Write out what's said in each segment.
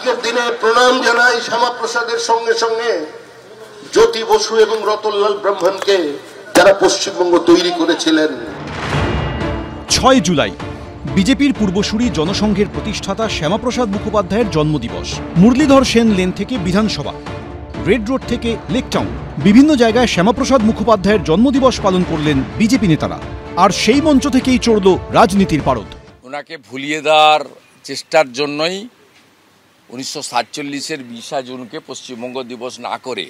আজকের দিনে প্রণাম জানাই শ্যামাপ্রসাদের সঙ্গে সঙ্গে জ্যোতি বসু এবং রতনলাল ব্রাহ্মণকে, যারা পশ্চিমবঙ্গ তৈরি করেছিলেন। 6 জুলাই বিজেপির পূর্বসূরি জনসংঘের প্রতিষ্ঠাতা শ্যামাপ্রসাদ মুখোপাধ্যায়ের জন্মদিবস। মুরলীধর সেন লেন থেকে বিধানসভা, রেড রোড থেকে লেক টাউন, বিভিন্ন জায়গায় শ্যামাপ্রসাদ মুখোপাধ্যায়ের জন্মদিবস পালন করলেন বিজেপি নেতারা। আর সেই মঞ্চ থেকেই চড়ল রাজনীতির পারদ। ওনাকে ভুলিয়ে দেওয়ার চেষ্টার জন্যই 1947-এর 20 জুনকে পশ্চিমবঙ্গ দিবস না করে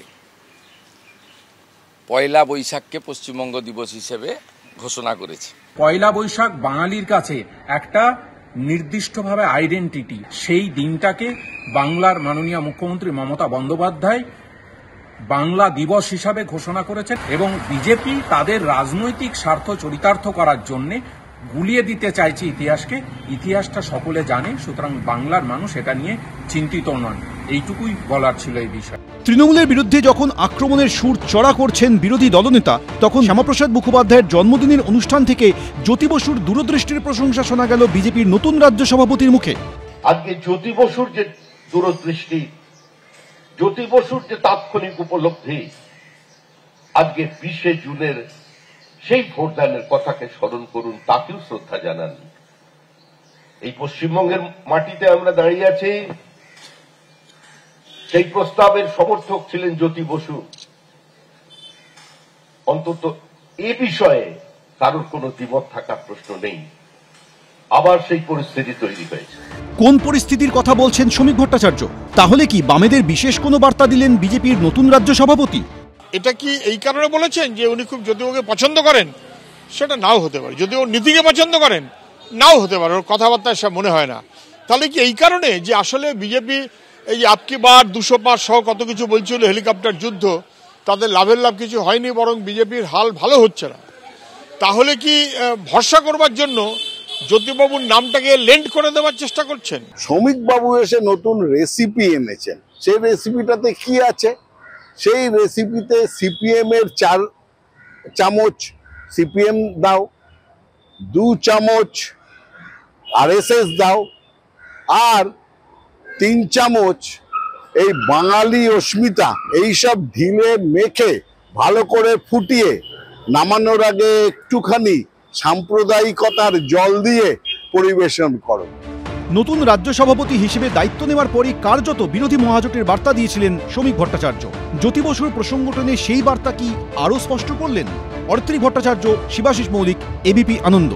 পয়লা বৈশাখকে পশ্চিমবঙ্গ দিবস হিসেবে ঘোষণা করেছে। পয়লা বৈশাখ বাঙালির কাছে একটা নির্দিষ্টভাবে আইডেন্টিটি। সেই দিনটাকে বাংলার মাননীয় মুখ্যমন্ত্রী মমতা বন্দ্যোপাধ্যায় বাংলা দিবস হিসাবে ঘোষণা করেছেন এবং বিজেপি তাদের রাজনৈতিক স্বার্থ চরিতার্থ করার জন্য গুলিয়ে দিতে চাইছে ইতিহাসকে। ইতিহাসটা সকলে জানে, সুতরাং বাংলার মানুষ এটা নিয়ে চিন্তিত নন। এইটুকুই বলার ছিল এই বিষয়ে। তৃণমূলের বিরুদ্ধে যখন আক্রমণের সুর চড়া করছেন বিরোধী দলনেতা, তখন শ্যামাপ্রসাদ মুখোপাধ্যায়ের জন্মদিনের অনুষ্ঠান থেকে জ্যোতি বসুর দূরদৃষ্টির প্রশংসা শোনা গেল বিজেপির নতুন রাজ্য সভাপতির মুখে। আজকে জ্যোতি বসুর যে দূরদৃষ্টি, জ্যোতি বসুর যে তাৎক্ষণিক উপলব্ধি, আজকে 20 জুনের সেই ভোটদানের কথাকে স্মরণ করুন, তাকেও শ্রদ্ধা জানান। এই পশ্চিমবঙ্গের মাটিতে আমরা দাঁড়িয়ে আছি, সেই প্রস্তাবের সমর্থক ছিলেন জ্যোতি বসু। অন্তত এ বিষয়ে কারোর কোনো দ্বিমত থাকার প্রশ্ন নেই। আবার সেই পরিস্থিতি তৈরি হয়েছে। কোন পরিস্থিতির কথা বলছেন শ্রমিক ভট্টাচার্য? তাহলে কি বামেদের বিশেষ কোনো বার্তা দিলেন বিজেপির নতুন রাজ্য সভাপতি? এটা কি এই কারণে বলেছেন যে উনি খুব জ্যোতিবাবুকে পছন্দ করেন? সেটা নাও হতে পারে। যদি ওর নীতিকে পছন্দ করেন, নাও হতে পারে, ওর কথাবার্তা সব মনে হয় না। তাহলে কি এই কারণে যে আসলে বিজেপি এই যে আপকি বার 200 পার সহ কত কিছু বলছিল, হেলিকপ্টার যুদ্ধ, তাদের লাভের লাভ কিছু হয়নি, বরং বিজেপির হাল ভালো হচ্ছে না? তাহলে কি ভরসা করবার জন্য জ্যোতিবাবুর নামটাকে লেন্ড করে দেওয়ার চেষ্টা করছেন? শ্রমিকবাবু এসে নতুন রেসিপি এনেছেন। সেই রেসিপিটাতে কি আছে? সেই রেসিপিতে সিপিএম এর 4 চামচ সিপিএম দাও, 2 চামচ আরএসএস দাও, আর 3 চামচ এই বাঙালি অস্মিতা, এইসব ঢিলে মেখে ভালো করে ফুটিয়ে নামানোর আগে একটুখানি সাম্প্রদায়িকতার জল দিয়ে পরিবেশন করো। নতুন রাজ্য সভাপতি হিসেবে দায়িত্ব নেওয়ার পরই কার্যত বিরোধী মহাজোটের বার্তা দিয়েছিলেন শ্রমিক ভট্টাচার্য। জ্যোতি বসুর প্রসঙ্গ টেনে সেই বার্তা কি আরও স্পষ্ট করলেন? অর্ত্রী ভট্টাচার্য, শিবাশিস মৌলিক, এবিপি আনন্দ।